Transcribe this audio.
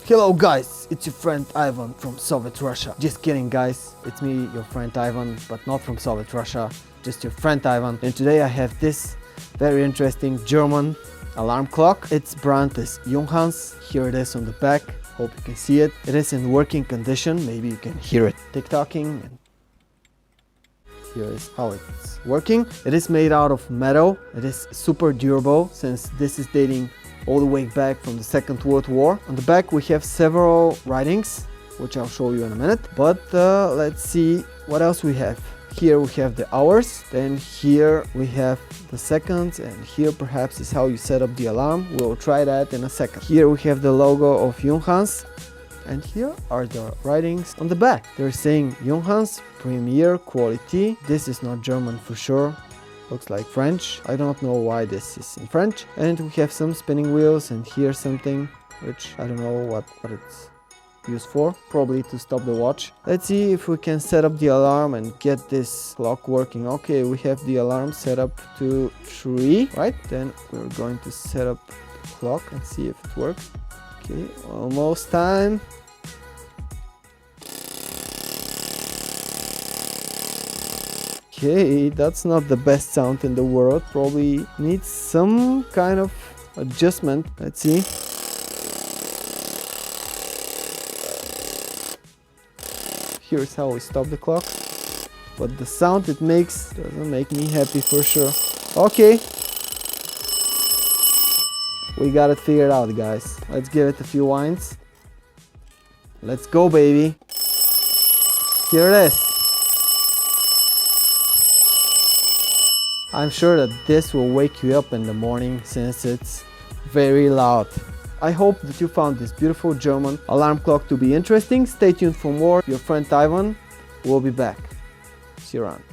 Hello guys, it's your friend Ivan from Soviet Russia. Just kidding guys, it's me, your friend Ivan, but not from Soviet Russia, just your friend Ivan. And today I have this very interesting German alarm clock. Its brand is Junghans. Here it is on the back, hope you can see it. It is in working condition, maybe you can hear it tick-tocking. And here is how it's working. It is made out of metal. It is super durable since this is dating all the way back from the Second World War. On the back we have several writings, which I'll show you in a minute. But let's see what else we have. Here we have the hours, then here we have the seconds, and here perhaps is how you set up the alarm. We'll try that in a second. Here we have the logo of Junghans, and here are the writings on the back. They're saying Junghans Premier Quality. This is not German for sure. Looks like French. I don't know why this is in French. And we have some spinning wheels, and here's something which I don't know what it's used for. Probably to stop the watch. Let's see if we can set up the alarm and get this clock working. Okay, we have the alarm set up to 3, right? Then we're going to set up the clock and see if it works. Okay, almost time. Okay, that's not the best sound in the world. Probably needs some kind of adjustment. Let's see. Here's how we stop the clock. But the sound it makes doesn't make me happy for sure. Okay. We got it figured out, guys. Let's give it a few winds. Let's go, baby. Here it is. I'm sure that this will wake you up in the morning since it's very loud. I hope that you found this beautiful German alarm clock to be interesting. Stay tuned for more. Your friend Ivan will be back. See you around.